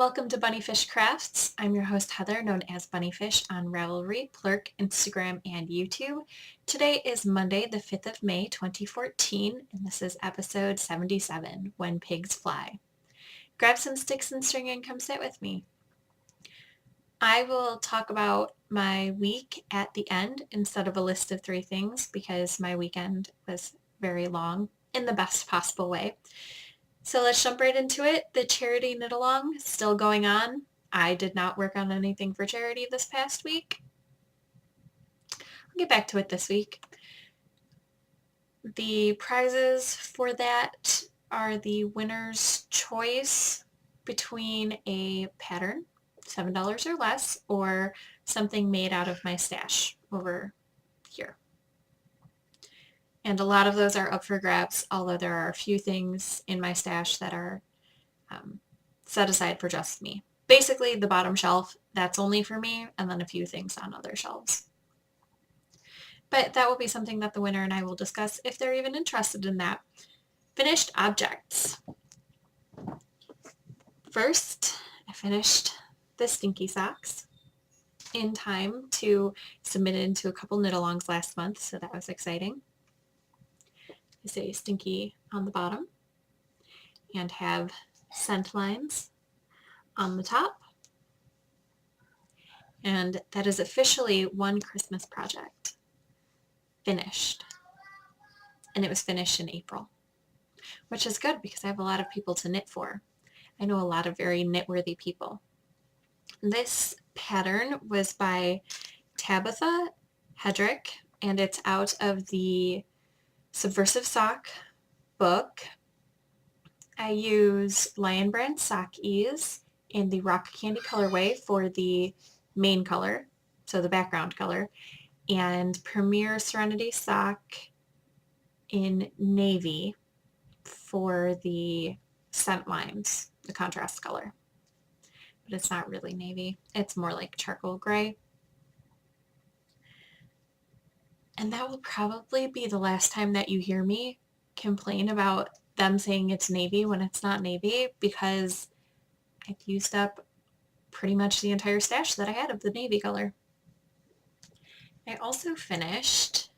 Welcome to Bunnyfish Crafts. I'm your host Heather, known as Bunnyfish on Ravelry, Plurk, Instagram, and YouTube. Today is Monday, the 5th of May, 2014, and this is episode 77, When Pigs Fly. Grab some sticks and string and come sit with me. I will talk about my week at the end instead of a list of 3 things because my weekend was very long in the best possible way. So let's jump right into it. The charity knit along is still going on. I did not work on anything for charity this past week. I'll get back to it this week. The prizes for that are the winner's choice between a pattern, $7 or less, or something made out of my stash over here. And a lot of those are up for grabs, although there are a few things in my stash that are set aside for just me. Basically, the bottom shelf, that's only for me, and then a few things on other shelves. But that will be something that the winner and I will discuss if they're even interested in that. Finished objects. First, I finished the stinky socks in time to submit it into a couple knit-alongs last month, so that was exciting. I say stinky on the bottom and have scent lines on the top. And that is officially one Christmas project finished. And it was finished in April, which is good because I have a lot of people to knit for. I know a lot of very knit-worthy people. This pattern was by Tabitha Hedrick, and it's out of the Subversive Sock book. I use Lion Brand Sock Ease in the Rock Candy colorway for the main color, so the background color, and Premier Serenity Sock in Navy for the scent lines, the contrast color. But it's not really navy, it's more like charcoal gray. And that will probably be the last time that you hear me complain about them saying it's navy when it's not navy, because I've used up pretty much the entire stash that I had of the navy color. I also finished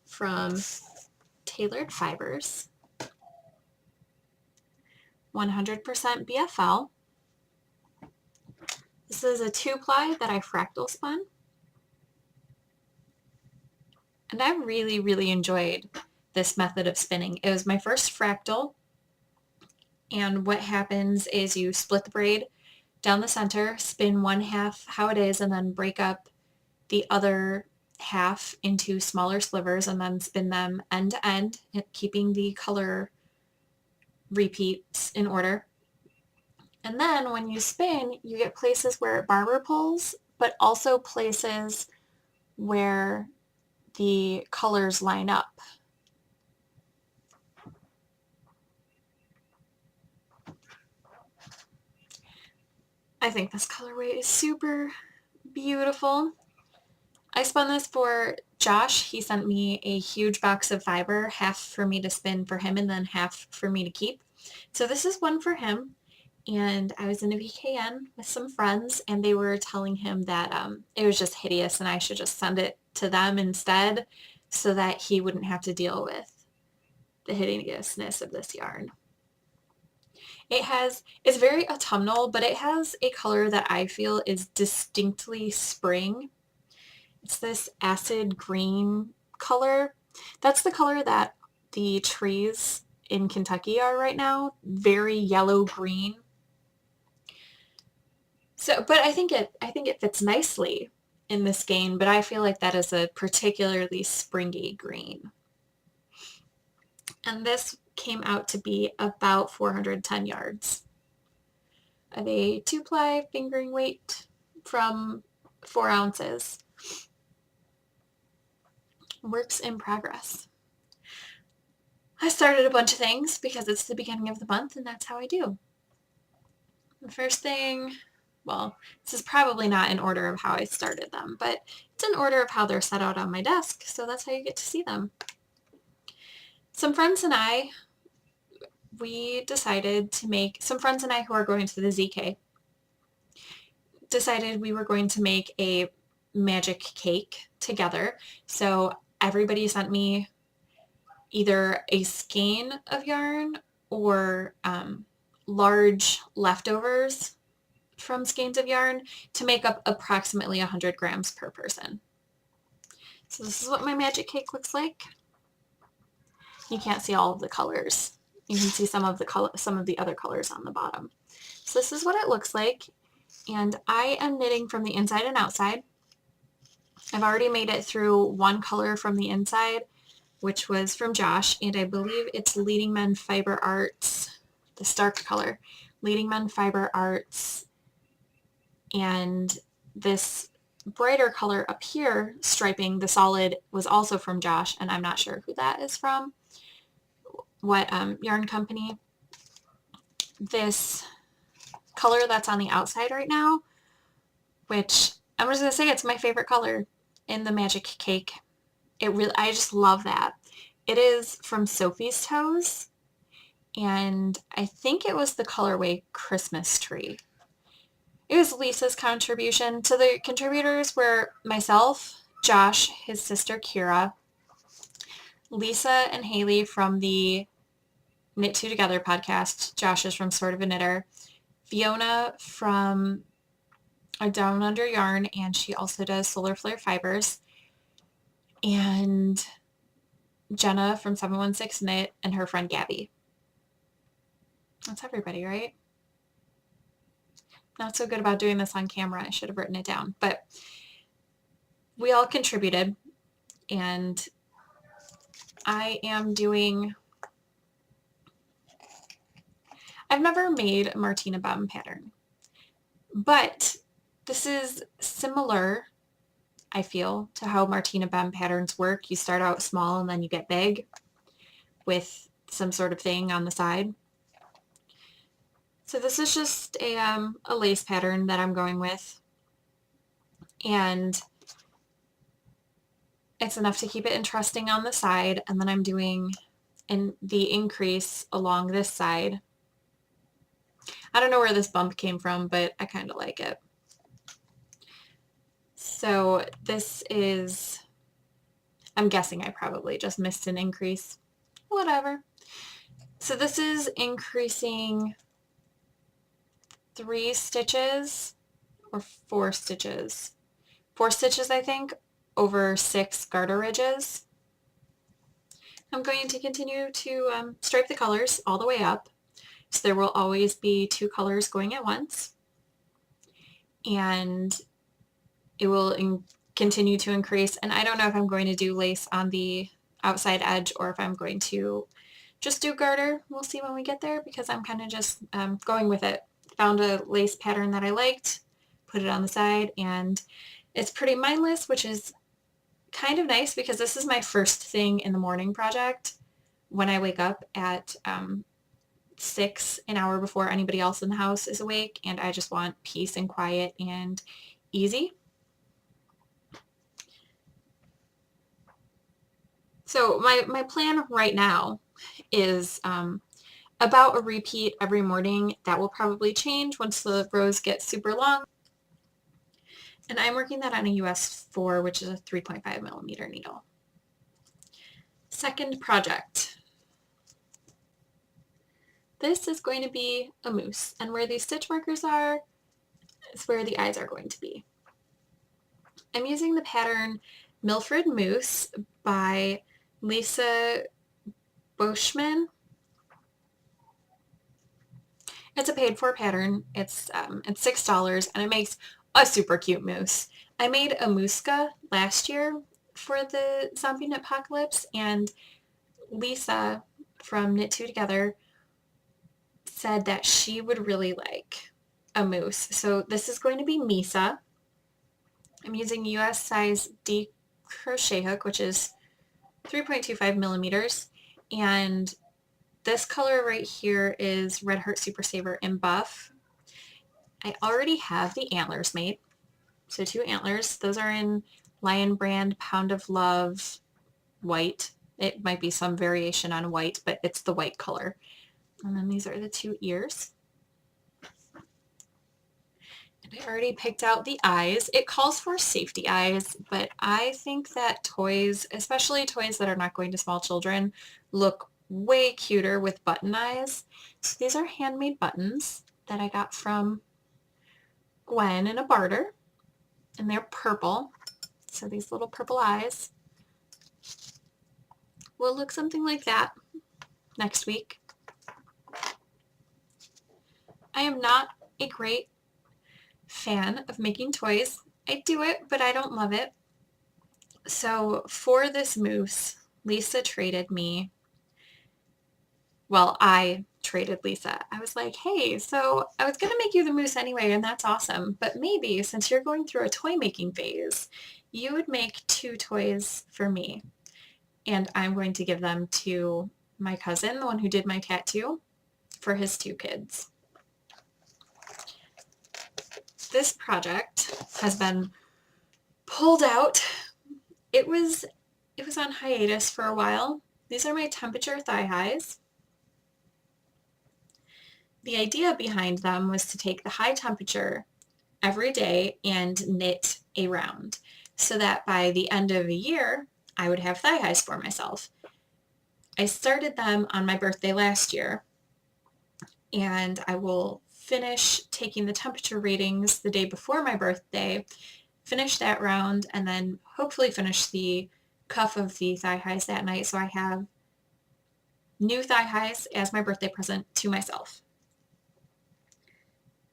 from Tailored Fibers 100% BFL. This is a 2-ply that I fractal spun. And I really enjoyed this method of spinning. It was my first fractal, and what happens is you split the braid down the center, spin one half how it is, and then break up the other half into smaller slivers, and then spin them end to end, keeping the color repeats in order. And then when you spin, you get places where it barber pulls, but also places where the colors line up. I think this colorway is super beautiful. I spun this for Josh. He sent me a huge box of fiber, half for me to spin for him and then half for me to keep. So this is one for him. And I was in a VKN with some friends, and they were telling him that it was just hideous and I should just send it to them instead so that he wouldn't have to deal with the hideousness of this yarn. It's very autumnal, but it has a color that I feel is distinctly spring. It's this acid green color. That's the color that the trees in Kentucky are right now, very yellow-green. So, but I think it fits nicely in this skein, but I feel like that is a particularly springy green. And this came out to be about 410 yards of a 2-ply fingering weight from 4 ounces. Works in progress. I started a bunch of things because it's the beginning of the month and that's how I do. The first thing, well, this is probably not in order of how I started them, but it's in order of how they're set out on my desk, so that's how you get to see them. Some friends and I we decided to make, some friends and I who are going to the ZK decided we were going to make a magic cake together. So everybody sent me either a skein of yarn or large leftovers from skeins of yarn to make up approximately 100 grams per person. So this is what my magic cake looks like. You can't see all of the colors. You can see some of the other colors on the bottom. So this is what it looks like, and I am knitting from the inside and outside. I've already made it through one color from the inside, which was from Josh, and I believe it's Leading Men Fiber Arts, the Stark color, Leading Men Fiber Arts, and this brighter color up here, striping the solid, was also from Josh, and I'm not sure who that is from, what yarn company. This color that's on the outside right now, which I'm just going to say it's my favorite color in the magic cake. I just love that. It is from Sophie's Toes, and I think it was the colorway Christmas Tree. It was Lisa's contribution. So the contributors were myself, Josh, his sister Kira, Lisa and Haley from the Knit Two Together podcast. Josh is from Sort of a Knitter. Fiona from a Down Under Yarn, and she also does Solar Flare Fibers. And Jenna from 716 Knit and her friend Gabby. That's everybody, right? Not so good about doing this on camera. I should have written it down. But we all contributed, and I am doing... I've never made a Martina bum pattern, but this is similar, I feel, to how Martina bum patterns work. You start out small and then you get big with some sort of thing on the side. So this is just a lace pattern that I'm going with, and it's enough to keep it interesting on the side, and then I'm doing the increase along this side. I don't know where this bump came from, but I kind of like it. So this is, I'm guessing I probably just missed an increase. Whatever. So this is increasing 3 stitches or 4 stitches. 4 stitches, I think, over 6 garter ridges. I'm going to continue to stripe the colors all the way up. So there will always be 2 colors going at once. And it will continue to increase. And I don't know if I'm going to do lace on the outside edge or if I'm going to just do garter. We'll see when we get there, because I'm kind of just going with it. Found a lace pattern that I liked, put it on the side, and it's pretty mindless, which is kind of nice because this is my first thing in the morning project when I wake up at 6, an hour before anybody else in the house is awake, and I just want peace and quiet and easy. So my plan right now is about a repeat every morning. That will probably change once the rows get super long. And I'm working that on a US 4, which is a 3.5 millimeter needle. Second project. This is going to be a mousse, and where these stitch markers are is where the eyes are going to be. I'm using the pattern Milfred Mousse by Lisa Boschman. It's a paid-for pattern. It's $6, and it makes a super cute mousse. I made a mouska last year for the Zombie Knit Apocalypse, and Lisa from Knit Two Together said that she would really like a mousse. So this is going to be Misa. I'm using US size D crochet hook, which is 3.25 millimeters, and this color right here is Red Heart Super Saver in Buff. I already have the antlers made, so 2 antlers. Those are in Lion Brand Pound of Love white. It might be some variation on white, but it's the white color. And then these are the two ears. And I already picked out the eyes. It calls for safety eyes, but I think that toys, especially toys that are not going to small children, look way cuter with button eyes. So these are handmade buttons that I got from Gwen in a barter, and they're purple. So these little purple eyes will look something like that next week. I am not a great fan of making toys. I do it, but I don't love it. So for this mousse, Lisa traded me, well, I traded Lisa. I was like, hey, so I was going to make you the mousse anyway, and that's awesome, but maybe since you're going through a toy making phase, you would make 2 toys for me, and I'm going to give them to my cousin, the one who did my tattoo, for his 2 kids. This project has been pulled out. It was on hiatus for a while. These are my temperature thigh highs. The idea behind them was to take the high temperature every day and knit a round so that by the end of a year, I would have thigh highs for myself. I started them on my birthday last year, and I will finish taking the temperature readings the day before my birthday, finish that round, and then hopefully finish the cuff of the thigh highs that night so I have new thigh highs as my birthday present to myself.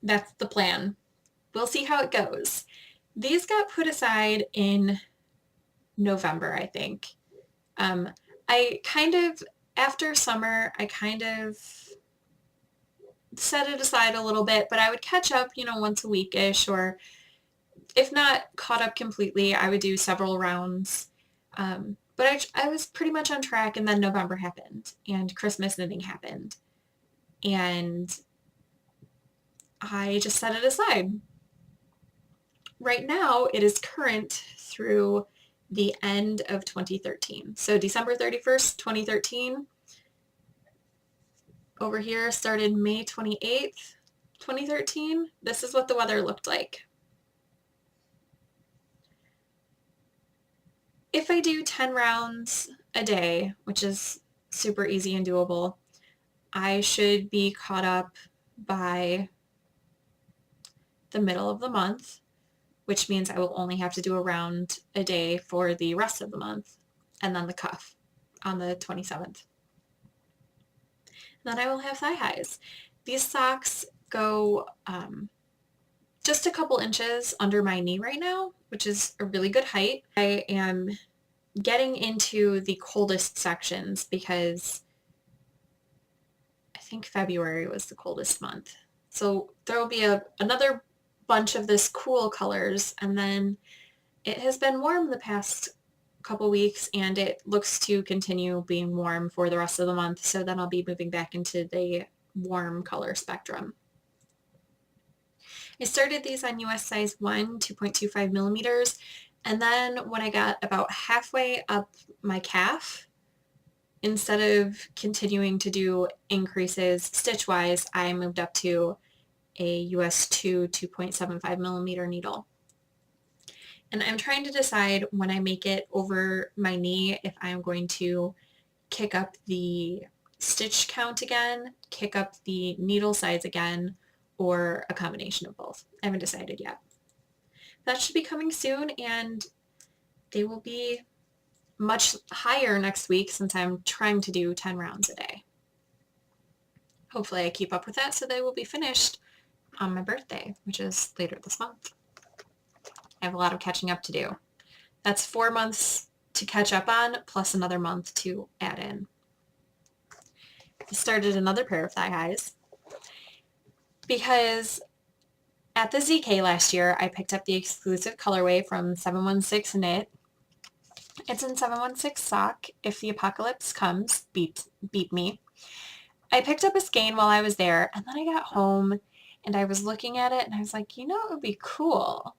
That's the plan. We'll see how it goes. These got put aside in November, I think. After summer, I kind of set it aside a little bit, but I would catch up, once a week-ish, or if not caught up completely, I would do several rounds. But I was pretty much on track, and then November happened, and Christmas knitting happened, and I just set it aside. Right now, it is current through the end of 2013. So December 31st, 2013. Over here started May 28th, 2013. This is what the weather looked like. If I do 10 rounds a day, which is super easy and doable, I should be caught up by the middle of the month, which means I will only have to do a round a day for the rest of the month, and then the cuff on the 27th. Then I will have thigh highs. These socks go just a couple inches under my knee right now, which is a really good height. I am getting into the coldest sections because I think February was the coldest month. So there will be another bunch of this cool colors, and then it has been warm the past couple weeks, and it looks to continue being warm for the rest of the month, so then I'll be moving back into the warm color spectrum. I started these on US size 1, 2.25 millimeters, and then when I got about halfway up my calf, instead of continuing to do increases stitch-wise, I moved up to a US 2 2.75 millimeter needle. And I'm trying to decide when I make it over my knee if I'm going to kick up the stitch count again, kick up the needle size again, or a combination of both. I haven't decided yet. That should be coming soon, and they will be much higher next week since I'm trying to do 10 rounds a day. Hopefully I keep up with that so they will be finished on my birthday, which is later this month. I have a lot of catching up to do. That's 4 months to catch up on, plus another month to add in. I started another pair of thigh highs because at the ZK last year, I picked up the exclusive colorway from 716 Knit. It's in 716 sock. If the apocalypse comes, beep me. I picked up a skein while I was there, and then I got home and I was looking at it and I was like, it would be cool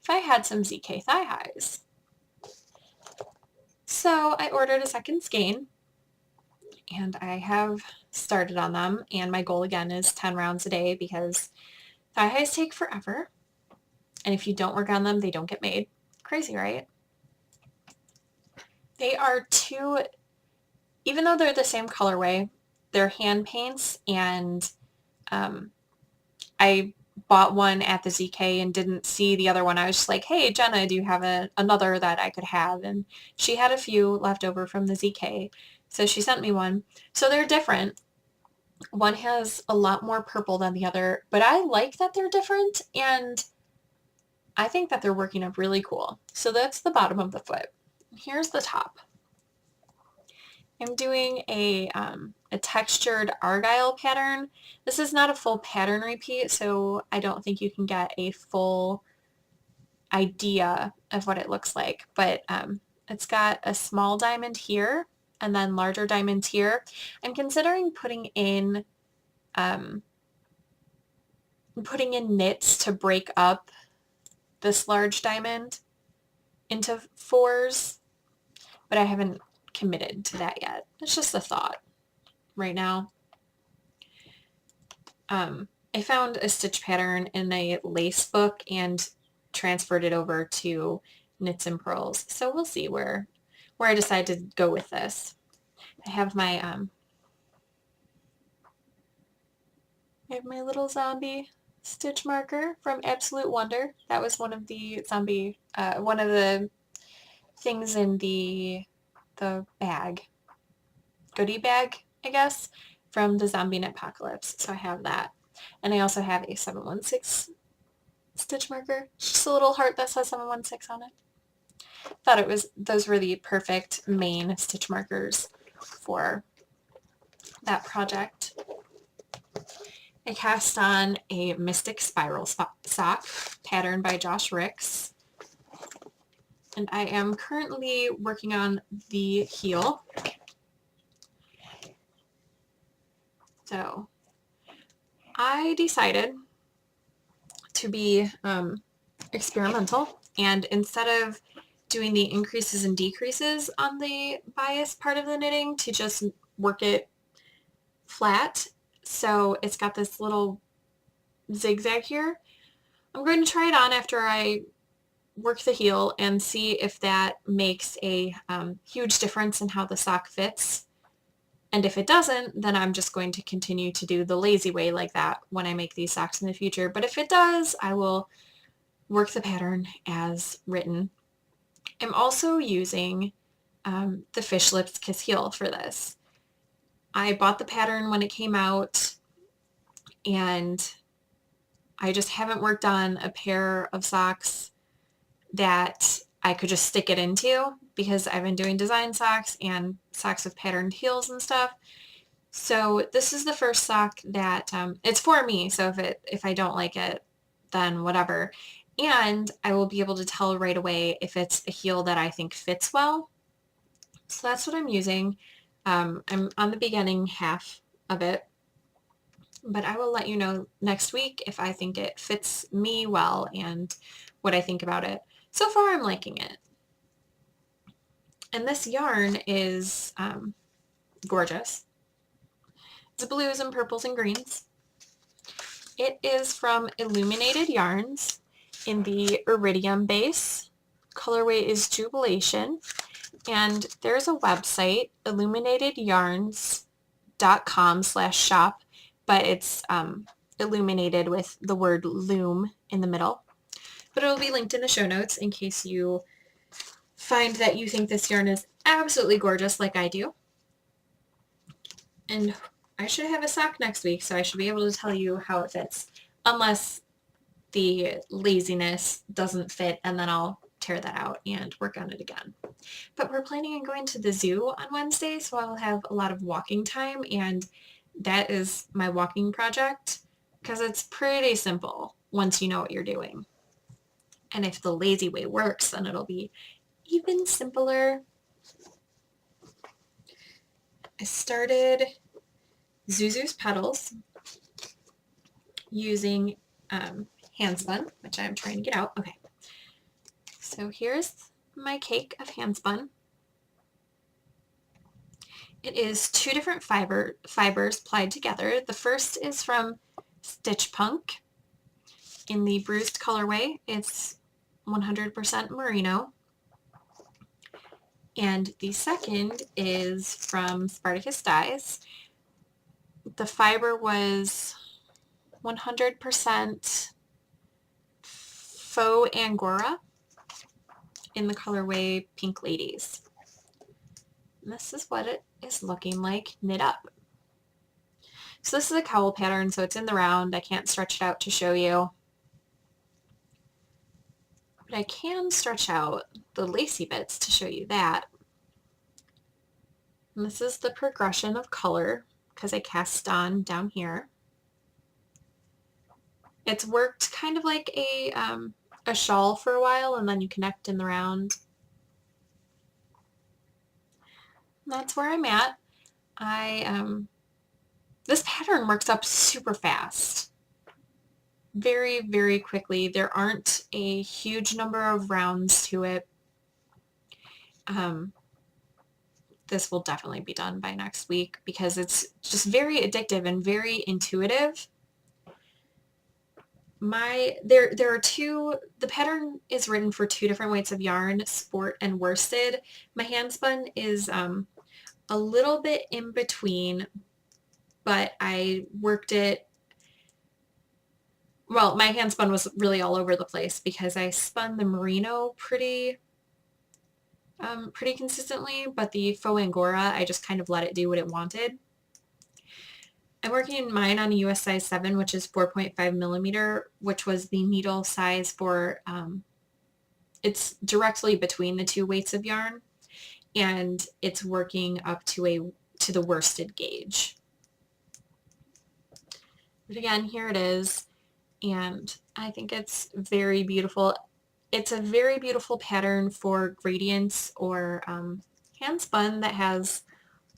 if I had some ZK thigh highs. So I ordered a second skein, and I have started on them, and my goal again is 10 rounds a day because thigh highs take forever, and if you don't work on them, they don't get made. Crazy, right? They are two, even though they're the same colorway, they're hand paints, and I bought one at the ZK and didn't see the other one. I was just like, hey, Jenna, do you have another that I could have? And she had a few left over from the ZK, so she sent me one. So they're different. One has a lot more purple than the other, but I like that they're different, and I think that they're working up really cool. So that's the bottom of the foot. Here's the top. I'm doing a textured argyle pattern. This is not a full pattern repeat, so I don't think you can get a full idea of what it looks like, but it's got a small diamond here and then larger diamonds here. I'm considering putting in knits to break up this large diamond into fours, but I haven't committed to that yet. It's just a thought right now. I found a stitch pattern in a lace book and transferred it over to Knits and Pearls. So we'll see where I decide to go with this. I have my little zombie stitch marker from Absolute Wonder. That was one of the one of the things in the bag, goodie bag, I guess, from the Zombie Knitpocalypse. So I have that. And I also have a 716 stitch marker. Just a little heart that says 716 on it. Thought those were the perfect main stitch markers for that project. I cast on a Mystic Spiral sock pattern by Josh Ricks. And I am currently working on the heel. So I decided to be experimental, and instead of doing the increases and decreases on the bias part of the knitting, to just work it flat. So it's got this little zigzag here. I'm going to try it on after I work the heel and see if that makes a huge difference in how the sock fits. And if it doesn't, then I'm just going to continue to do the lazy way like that when I make these socks in the future. But if it does, I will work the pattern as written. I'm also using the Fish Lips Kiss Heel for this. I bought the pattern when it came out, and I just haven't worked on a pair of socks that I could just stick it into, because I've been doing design socks and socks with patterned heels and stuff. So this is the first sock that it's for me. So if I don't like it, then whatever. And I will be able to tell right away if it's a heel that I think fits well. So that's what I'm using. I'm on the beginning half of it, but I will let you know next week if I think it fits me well and what I think about it. So far, I'm liking it. And this yarn is gorgeous. It's blues and purples and greens. It is from Illuminated Yarns in the Iridium base. Colorway is Jubilation. And there's a website, illuminatedyarns.com/shop, but it's illuminated with the word loom in the middle. But it'll be linked in the show notes in case you find that you think this yarn is absolutely gorgeous like I do. And I should have a sock next week, so I should be able to tell you how it fits, unless the laziness doesn't fit, and then I'll tear that out and work on it again. But we're planning on going to the zoo on Wednesday, so I'll have a lot of walking time, and that is my walking project, because it's pretty simple once you know what you're doing. And if the lazy way works, then it'll be even simpler. I started Zuzu's Petals using hand spun, which I'm trying to get out. Okay. So here's my cake of hand spun. It is two different fibers plied together. The first is from Stitch Punk in the bruised colorway. It's 100% merino. And the second is from Spartacus Dyes. The fiber was 100% faux angora in the colorway Pink Ladies. And this is what it is looking like knit up. So this is a cowl pattern, so it's in the round. I can't stretch it out to show you. But I can stretch out the lacy bits to show you that. And this is the progression of color because I cast on down here. It's worked kind of like a shawl for a while, and then you connect in the round. And that's where I'm at. This pattern works up super fast. Very, very quickly. There aren't a huge number of rounds to it. This will definitely be done by next week because it's just very addictive and very intuitive. The pattern is written for two different weights of yarn, sport and worsted. My hand spun is a little bit in between, but I worked it, well, my hand spun was really all over the place because I spun the merino pretty consistently, but the faux angora, I just kind of let it do what it wanted. I'm working mine on a US size 7, which is 4.5 millimeter, which was the needle size for, it's directly between the two weights of yarn, and it's working up to the worsted gauge. But again, here it is, and I think it's very beautiful. It's a very beautiful pattern for gradients or hand spun that has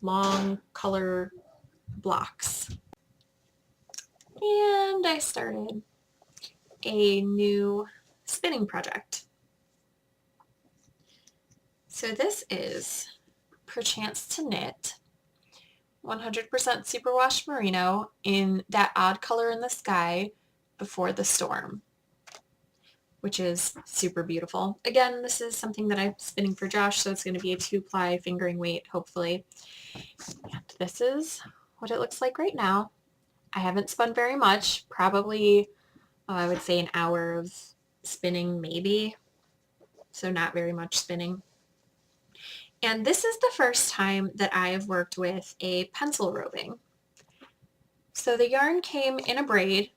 long color blocks. And I started a new spinning project. So this is Perchance to Knit 100% superwash merino in that odd color in the sky before the storm, which is super beautiful. Again, this is something that I'm spinning for Josh, so it's going to be a 2-ply fingering weight, hopefully. And this is what it looks like right now. I haven't spun very much, probably, I would say an hour of spinning maybe, so not very much spinning. And this is the first time that I have worked with a pencil roving. So the yarn came in a braid,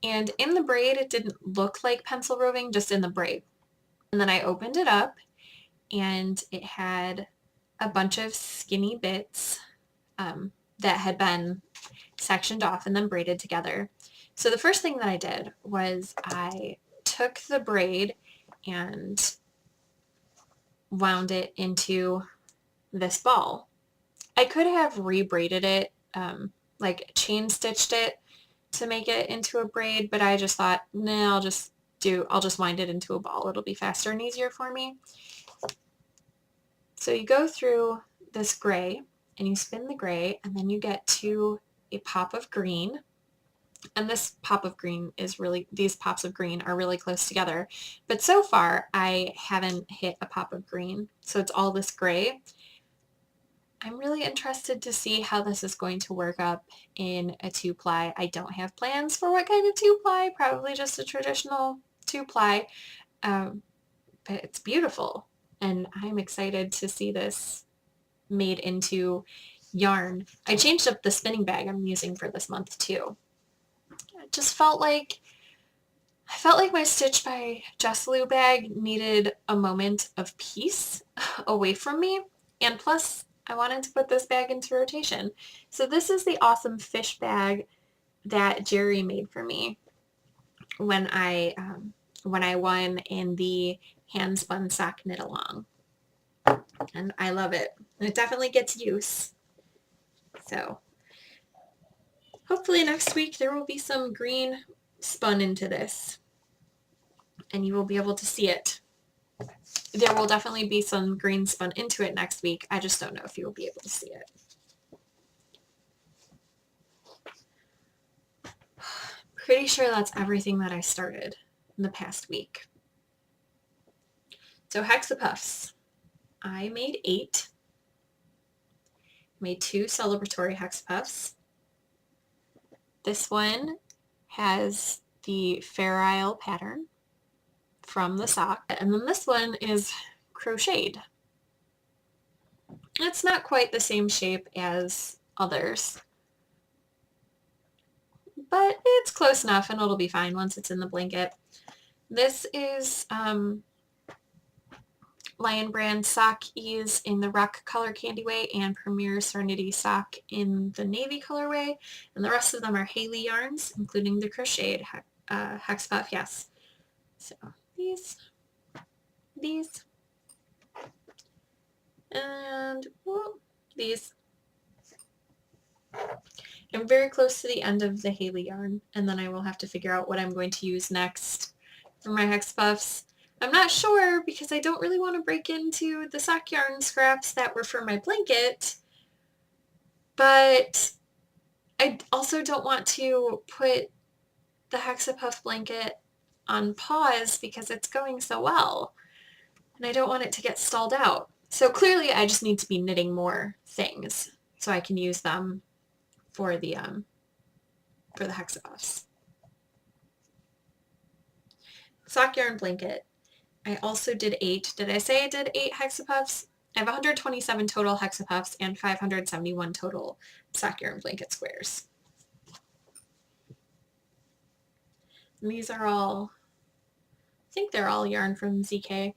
and in the braid it didn't look like pencil roving, just in the braid. And then I opened it up, and it had a bunch of skinny bits that had been sectioned off and then braided together. So the first thing that I did was I took the braid and wound it into this ball. I could have rebraided it, like chain stitched it to make it into a braid, but I just thought, nah, I'll just wind it into a ball. It'll be faster and easier for me. So you go through this gray and you spin the gray, and then you get to a pop of green. And this pop of green is really, these pops of green are really close together. But so far, I haven't hit a pop of green. So it's all this gray. I'm really interested to see how this is going to work up in a 2-ply. I don't have plans for what kind of 2-ply, probably just a traditional 2-ply. But it's beautiful. And I'm excited to see this made into yarn. I changed up the spinning bag I'm using for this month too. It just felt like my Stitch by Jessalou bag needed a moment of peace away from me, and plus I wanted to put this bag into rotation. So this is the awesome fish bag that Jerry made for me when I won in the hand spun sock knit along, and I love it. And it definitely gets use. So hopefully next week there will be some green spun into this, and you will be able to see it. There will definitely be some green spun into it next week. I just don't know if you will be able to see it. pretty sure that's everything that I started in the past week. So hexapuffs. I made 8. Made 2 celebratory hexapuffs. This one has the Fair Isle pattern from the sock. And then this one is crocheted. It's not quite the same shape as others, but it's close enough and it'll be fine once it's in the blanket. This is Lion Brand Sock Ease in the Rock Color Candyway and Premier Serenity Sock in the Navy colorway. And the rest of them are Haley yarns, including the crocheted hexapuff, yes. So these, and these. I'm very close to the end of the Haley yarn, and then I will have to figure out what I'm going to use next for my hexapuffs. I'm not sure because I don't really want to break into the sock yarn scraps that were for my blanket, but I also don't want to put the hexapuff blanket on pause because it's going so well, and I don't want it to get stalled out. So clearly I just need to be knitting more things so I can use them for the hexapuffs. Sock yarn blanket. I also did 8. Did I say I did 8 hexapuffs? I have 127 total hexapuffs and 571 total sock yarn blanket squares. And these are all, I think they're all yarn from ZK.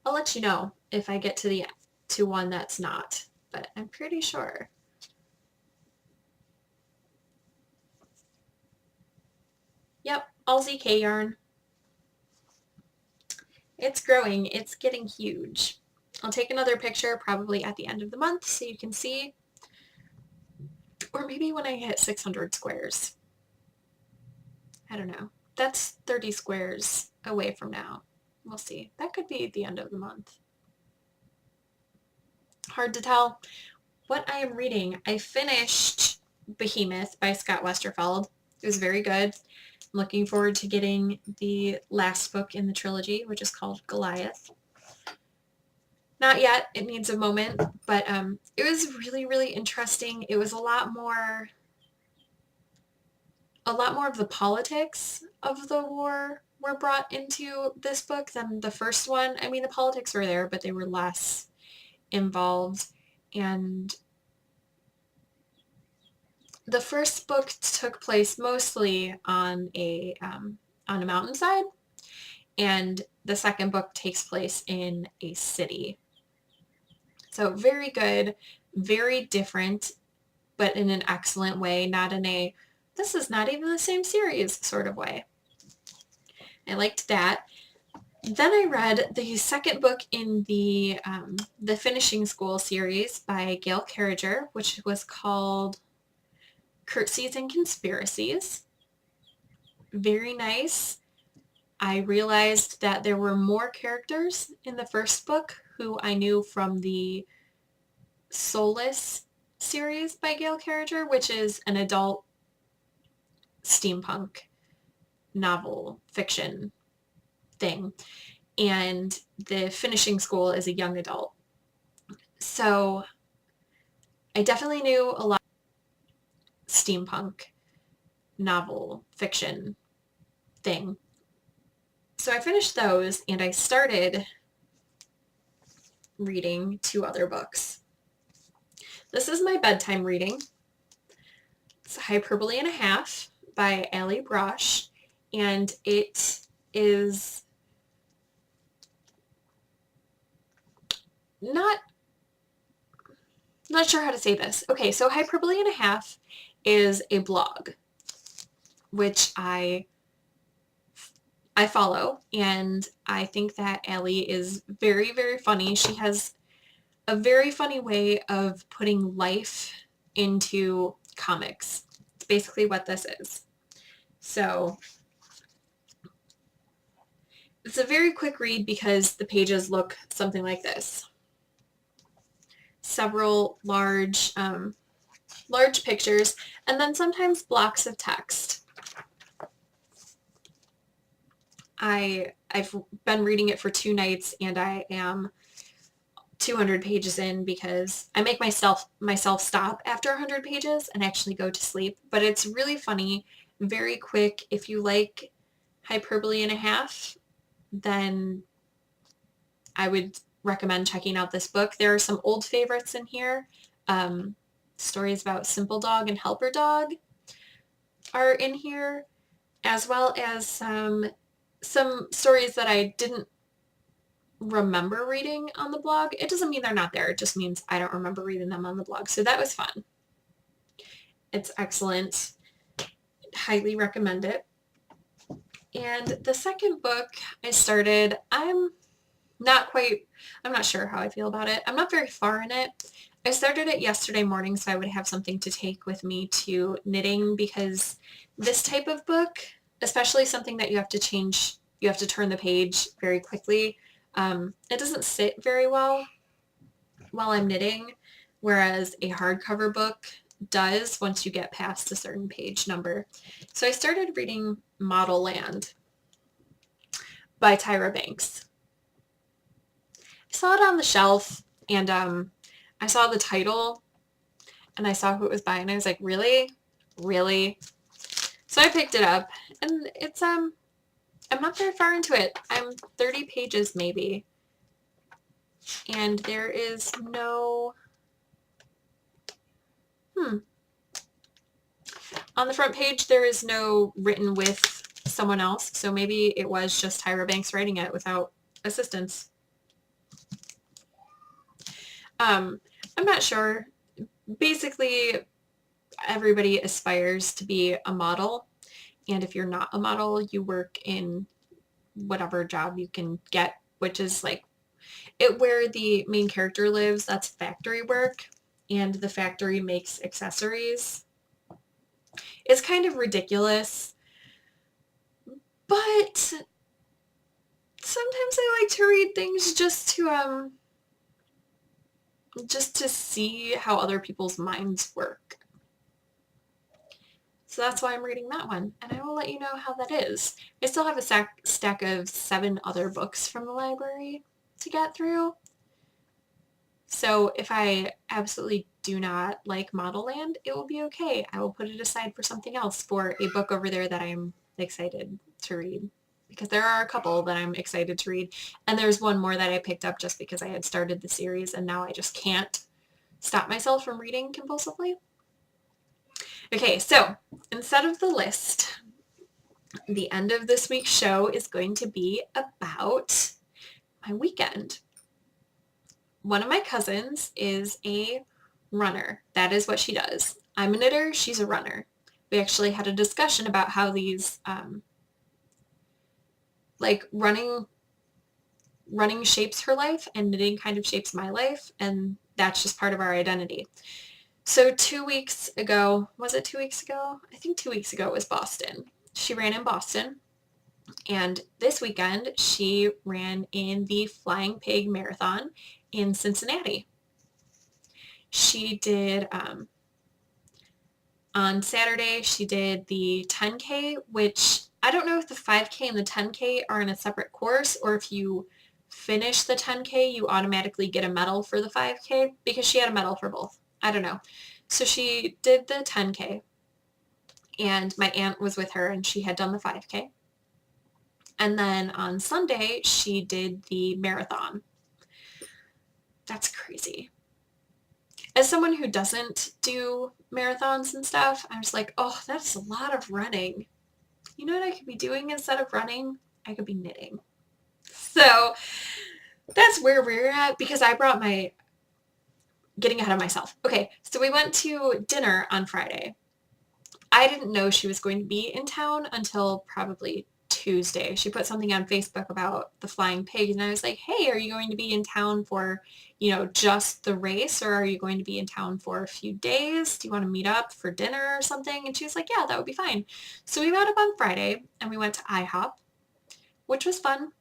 I'll let you know if I get to one that's not, but I'm pretty sure. Yep, all ZK yarn. It's growing. It's getting huge. I'll take another picture probably at the end of the month so you can see. Or maybe when I hit 600 squares. I don't know. That's 30 squares away from now. We'll see. That could be at the end of the month. Hard to tell. What I am reading, I finished Behemoth by Scott Westerfeld. It was very good. I'm looking forward to getting the last book in the trilogy, which is called Goliath. Not yet. It needs a moment, but it was really, really interesting. It was a lot more of the politics of the war were brought into this book than the first one. I mean, the politics were there, but they were less involved. And the first book took place mostly on a mountainside, and the second book takes place in a city. So very good, very different, but in an excellent way, not in a this is not even the same series sort of way. I liked that. Then I read the second book in the Finishing School series by Gail Carriger, which was called Curtsies and Conspiracies. Very nice. I realized that there were more characters in the first book who I knew from the Soulless series by Gail Carriger, which is an adult steampunk novel fiction thing. And the Finishing School is a young adult. So I definitely knew a lot of steampunk novel fiction thing. So I finished those and I started reading 2 other books. This is my bedtime reading. It's Hyperbole and a Half by Allie Brosh, and it is not sure how to say this. Okay, so Hyperbole and a Half is a blog, which I follow, and I think that Allie is very, very funny. She has a very funny way of putting life into comics. It's basically what this is. So it's a very quick read because the pages look something like this. Several large pictures, and then sometimes blocks of text. I've been reading it for 2 nights, and I am 200 pages in because I make myself stop after 100 pages and actually go to sleep. But it's really funny, very quick. If you like hyperbole and a half, then I would recommend checking out this book. There are some old favorites in here. Stories about Simple Dog and Helper Dog are in here, as well as some stories that I didn't remember reading on the blog. It doesn't mean they're not there. It just means I don't remember reading them on the blog. So that was fun. It's excellent. Highly recommend it. And the second book I started, I'm not sure how I feel about it. I'm not very far in it. I started it yesterday morning so I would have something to take with me to knitting, because this type of book, especially something that you have to change, you have to turn the page very quickly, it doesn't sit very well while I'm knitting, whereas a hardcover book does once you get past a certain page number. So I started reading Model Land by Tyra Banks. I saw it on the shelf, and I saw the title and I saw who it was by, and I was like, really? Really? So I picked it up, and it's I'm not very far into it. I'm 30 pages maybe. And there is no on the front page there is no written with someone else. So maybe it was just Tyra Banks writing it without assistance. I'm not sure. Basically, everybody aspires to be a model, and if you're not a model, you work in whatever job you can get, which is like where the main character lives. That's factory work, and the factory makes accessories. It's kind of ridiculous, but sometimes I like to read things just to see how other people's minds work. So that's why I'm reading that one, and I will let you know how that is. I still have a stack of 7 other books from the library to get through. So if I absolutely do not like Model Land, it will be okay. I will put it aside for something else, for a book over there that I'm excited to read. Because there are a couple that I'm excited to read. And there's one more that I picked up just because I had started the series, and now I just can't stop myself from reading compulsively. Okay, so instead of the list, the end of this week's show is going to be about my weekend. One of my cousins is a runner. That is what she does. I'm a knitter, she's a runner. We actually had a discussion about how these, like running shapes her life and knitting kind of shapes my life, and that's just part of our identity. So 2 weeks ago, was it 2 weeks ago? I think 2 weeks ago was Boston. She ran in Boston, and this weekend she ran in the Flying Pig Marathon in Cincinnati. She did, on Saturday, she did the 10K, which I don't know if the 5K and the 10K are in a separate course, or if you finish the 10K, you automatically get a medal for the 5K, because she had a medal for both. I don't know. So she did the 10K, and my aunt was with her, and she had done the 5K. And then on Sunday, she did the marathon. That's crazy. As someone who doesn't do marathons and stuff, I'm just like, oh, that's a lot of running. You know what I could be doing instead of running? I could be knitting. So that's where we're at, because I brought my, getting ahead of myself. Okay, so we went to dinner on Friday. I didn't know she was going to be in town until probably Tuesday. She put something on Facebook about the Flying Pig, and I was like, hey, are you going to be in town for, just the race, or are you going to be in town for a few days? Do you want to meet up for dinner or something? And she was like, yeah, that would be fine. So we met up on Friday, and we went to IHOP, which was fun.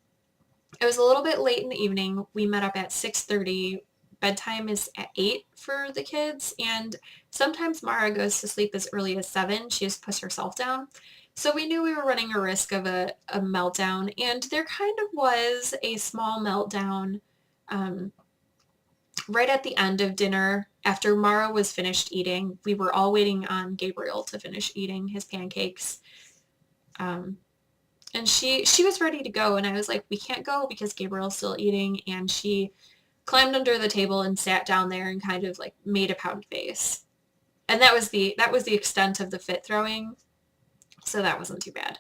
It was a little bit late in the evening. We met up at 6:30. Bedtime is at 8 for the kids, and sometimes Mara goes to sleep as early as 7. She just puts herself down. So we knew we were running a risk of a meltdown, and there kind of was a small meltdown um, right at the end of dinner after Mara was finished eating. We were all waiting on Gabriel to finish eating his pancakes. Um, and she was ready to go, and I was like, we can't go because Gabriel's still eating, and she climbed under the table and sat down there and kind of like made a pound face. And that was the extent of the fit throwing, so that wasn't too bad.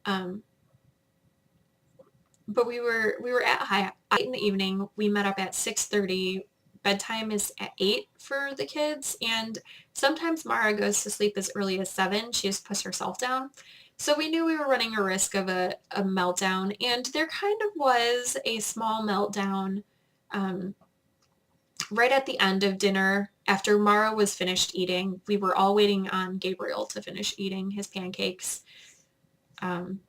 Um, but we were at high in the evening. We met up at 6:30. Bedtime is at 8 for the kids, and sometimes Mara goes to sleep as early as 7. She just puts herself down. So we knew we were running a risk of a meltdown, and there kind of was a small meltdown um, right at the end of dinner after Mara was finished eating. We were all waiting on Gabriel to finish eating his pancakes. Um,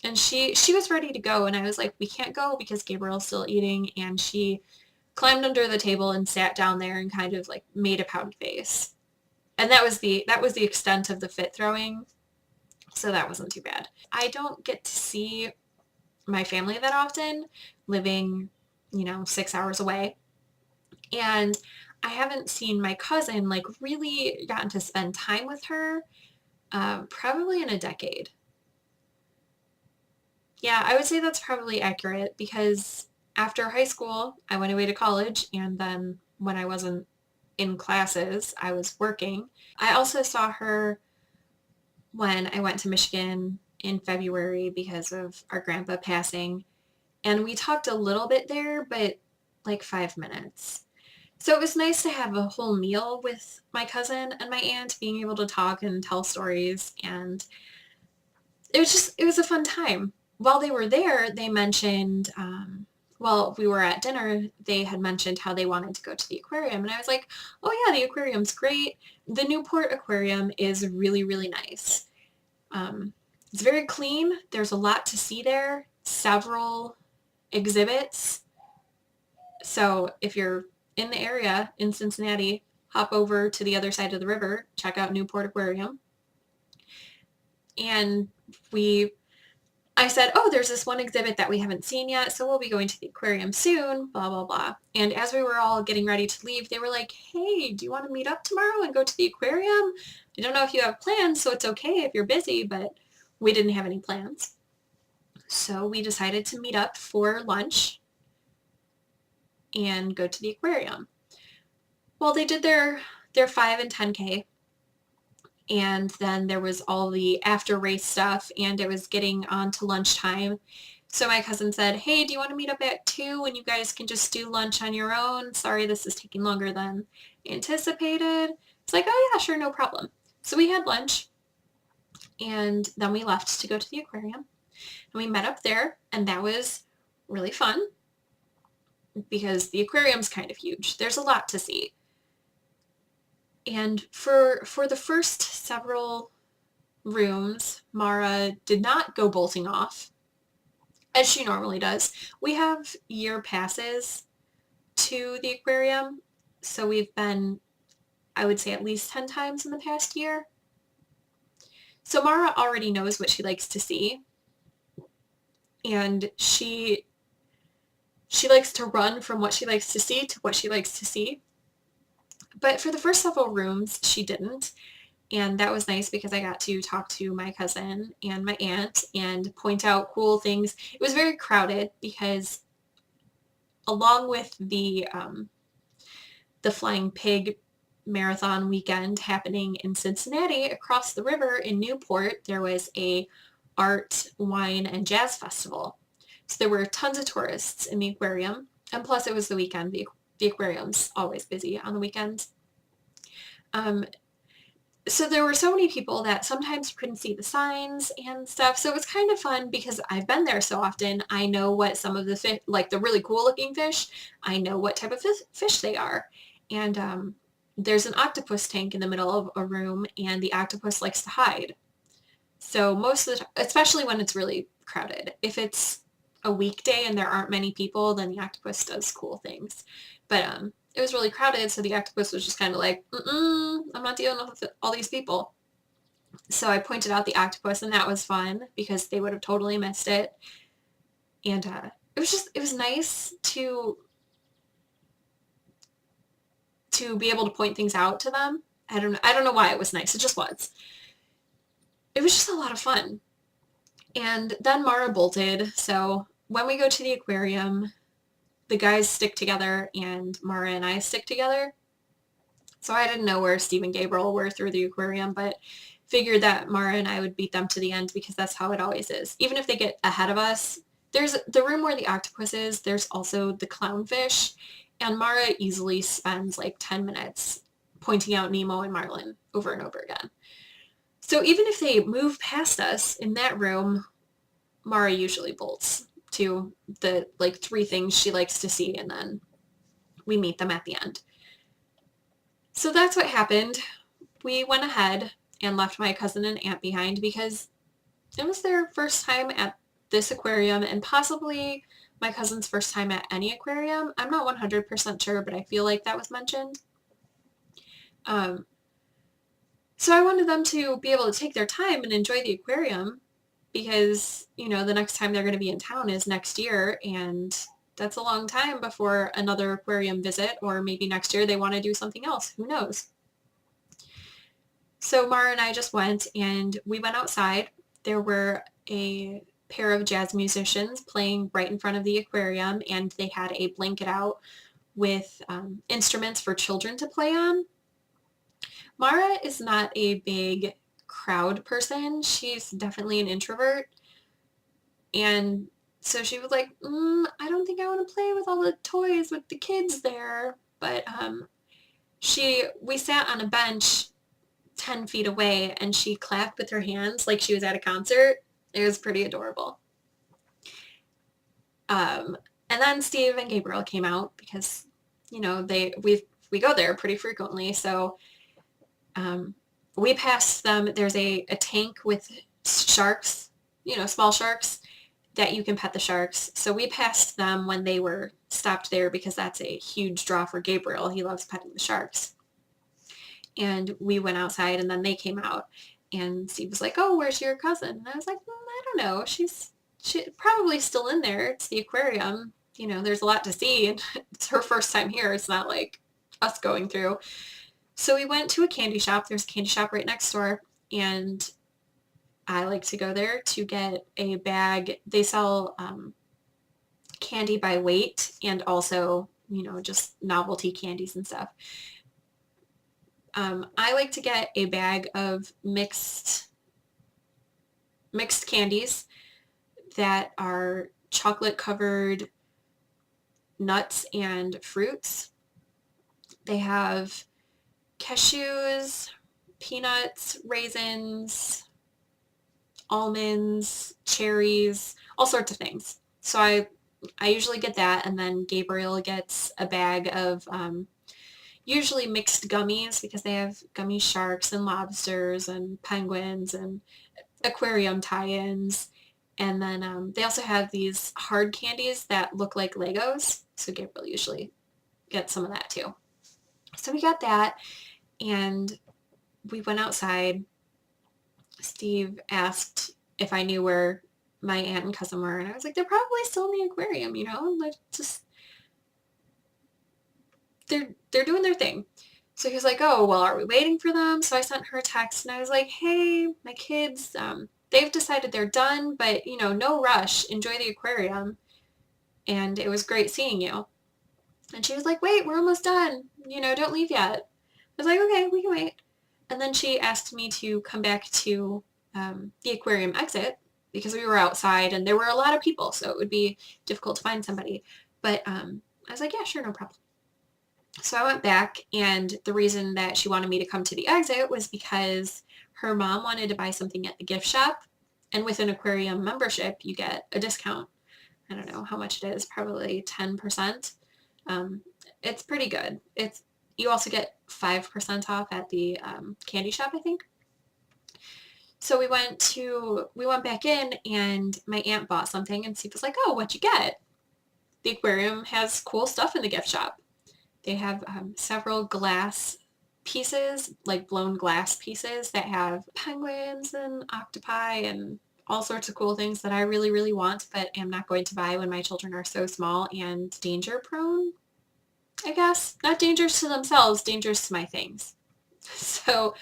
and she was ready to go, and I was like, we can't go because Gabriel's still eating, and she climbed under the table and sat down there and kind of like made a pound face. And that was the extent of the fit throwing, so that wasn't too bad. I don't get to see my family that often, living, 6 hours away. And I haven't seen my cousin, like really gotten to spend time with her, probably in a decade. Yeah, I would say that's probably accurate because after high school, I went away to college, and then when I wasn't in classes, I was working. I also saw her when I went to Michigan in February because of our grandpa passing, and we talked a little bit there, but like 5 minutes. So it was nice to have a whole meal with my cousin and my aunt, being able to talk and tell stories, and it was a fun time. While they were there, they mentioned, well, we were at dinner, they had mentioned how they wanted to go to the aquarium, and I was like, oh yeah, the aquarium's great. The Newport Aquarium is really, really nice. Um, it's very clean. There's a lot to see there, several exhibits. So if you're in the area in Cincinnati, hop over to the other side of the river, check out Newport Aquarium. And I said, oh, there's this one exhibit that we haven't seen yet, so we'll be going to the aquarium soon, blah, blah, blah. And as we were all getting ready to leave, they were like, hey, do you want to meet up tomorrow and go to the aquarium? I don't know if you have plans, so it's okay if you're busy, but we didn't have any plans. So we decided to meet up for lunch and go to the aquarium. Well, they did their 5 and 10K, and then there was all the after race stuff, and it was getting on to lunchtime. So my cousin said, hey, do you want to meet up at 2 and you guys can just do lunch on your own? Sorry, this is taking longer than anticipated. It's like, oh yeah, sure, no problem. So we had lunch, and then we left to go to the aquarium, and we met up there, and that was really fun because the aquarium's kind of huge. There's a lot to see. And for the first several rooms, Mara did not go bolting off, as she normally does. We have year passes to the aquarium, so we've been, I would say, at least 10 times in the past year. So Mara already knows what she likes to see, and she likes to run from what she likes to see to what she likes to see. But for the first several rooms, she didn't. And that was nice because I got to talk to my cousin and my aunt and point out cool things. It was very crowded because along with the Flying Pig Marathon weekend happening in Cincinnati, across the river in Newport, there was a art, wine, and jazz festival. So there were tons of tourists in the aquarium. And plus it was the weekend. The aquarium's always busy on the weekends. So there were so many people that sometimes you couldn't see the signs and stuff. So it was kind of fun because I've been there so often. I know what some of the fish, like the really cool looking fish, I know what type of fish they are. And there's an octopus tank in the middle of a room, and the octopus likes to hide. So most of the time, especially when it's really crowded, if it's a weekday and there aren't many people, then the octopus does cool things. But it was really crowded, so the octopus was just kind of like, I'm not dealing with all these people. So I pointed out the octopus, and that was fun because they would have totally missed it. And it was nice to be able to point things out to them. I don't know why it was nice. It just was. It was just a lot of fun. And then Mara bolted. So when we go to the aquarium, the guys stick together and Mara and I stick together. So I didn't know where Steve and Gabriel were through the aquarium, but figured that Mara and I would beat them to the end because that's how it always is. Even if they get ahead of us, there's the room where the octopus is, there's also the clownfish, and Mara easily spends like 10 minutes pointing out Nemo and Marlin over and over again. So even if they move past us in that room, Mara usually bolts to the like 3 things she likes to see, and then we meet them at the end. So that's what happened. We went ahead and left my cousin and aunt behind because it was their first time at this aquarium and possibly my cousin's first time at any aquarium. I'm not 100% sure, but I feel like that was mentioned. So I wanted them to be able to take their time and enjoy the aquarium because, you know, the next time they're going to be in town is next year, and that's a long time before another aquarium visit, or maybe next year they want to do something else. Who knows? So Mara and I just went, and we went outside. There were a pair of jazz musicians playing right in front of the aquarium, and they had a blanket out with instruments for children to play on. Mara is not a big crowd person. She's definitely an introvert. And so she was like, I don't think I want to play with all the toys with the kids there. But we sat on a bench 10 feet away, and she clapped with her hands like she was at a concert. It was pretty adorable. And then Steve and Gabriel came out because, you know, we go there pretty frequently. So we passed them. There's a tank with sharks, you know, small sharks that you can pet the sharks. So we passed them when they were stopped there because that's a huge draw for Gabriel. He loves petting the sharks. And we went outside, and then they came out, and Steve was like, oh, where's your cousin? And I was like, I don't know. She's probably still in there. It's the aquarium. You know, there's a lot to see, and it's her first time here. It's not like us going through. So we went to a candy shop. There's a candy shop right next door, and I like to go there to get a bag. They sell candy by weight and also, you know, just novelty candies and stuff. I like to get a bag of mixed candies that are chocolate covered nuts and fruits. They have cashews, peanuts, raisins, almonds, cherries, all sorts of things. So I usually get that, and then Gabriel gets a bag of usually mixed gummies because they have gummy sharks and lobsters and penguins and aquarium tie-ins. And then they also have these hard candies that look like Legos. So Gabriel usually gets some of that too. So we got that, and we went outside. Steve asked if I knew where my aunt and cousin were, and I was like, they're probably still in the aquarium, you know? Like, just they're doing their thing. So he was like, oh, well, are we waiting for them? So I sent her a text, and I was like, hey, my kids, they've decided they're done, but, you know, no rush. Enjoy the aquarium. And it was great seeing you. And she was like, wait, we're almost done. You know, don't leave yet. I was like, okay, we can wait. And then she asked me to come back to the aquarium exit because we were outside and there were a lot of people, so it would be difficult to find somebody. But I was like, yeah, sure, no problem. So I went back, and the reason that she wanted me to come to the exit was because her mom wanted to buy something at the gift shop, and with an aquarium membership, you get a discount. I don't know how much it is, probably 10%. It's pretty good. You also get 5% off at the candy shop, I think. So we went back in, and my aunt bought something, and Steve was like, oh, what'd you get? The aquarium has cool stuff in the gift shop. They have several glass pieces, like blown glass pieces that have penguins and octopi and all sorts of cool things that I really, really want, but am not going to buy when my children are so small and danger prone, I guess. Not dangerous to themselves, dangerous to my things. So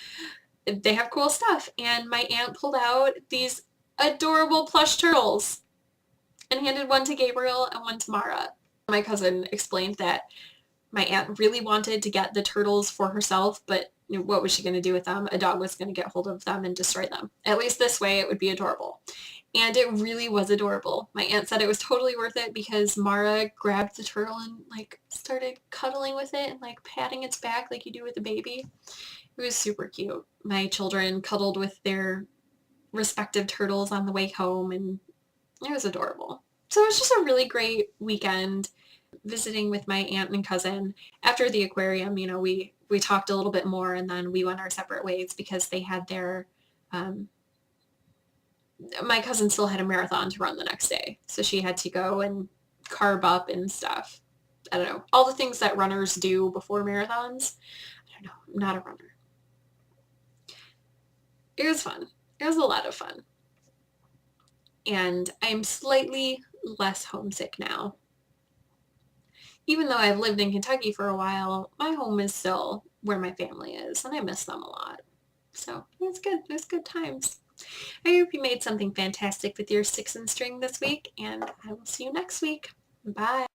they have cool stuff. And my aunt pulled out these adorable plush turtles and handed one to Gabriel and one to Mara. My cousin explained that my aunt really wanted to get the turtles for herself, but what was she going to do with them? A dog was going to get hold of them and destroy them. At least this way it would be adorable. And it really was adorable. My aunt said it was totally worth it because Mara grabbed the turtle and like started cuddling with it and like patting its back like you do with a baby. It was super cute. My children cuddled with their respective turtles on the way home, and it was adorable. So it was just a really great weekend visiting with my aunt and cousin. After the aquarium, we talked a little bit more, and then we went our separate ways because they had their, my cousin still had a marathon to run the next day. So she had to go and carb up and stuff. I don't know. All the things that runners do before marathons. I don't know. I'm not a runner. It was fun. It was a lot of fun. And I'm slightly less homesick now. Even though I've lived in Kentucky for a while, my home is still where my family is, and I miss them a lot. So it was good. It was good times. I hope you made something fantastic with your sticks and string this week, and I will see you next week. Bye.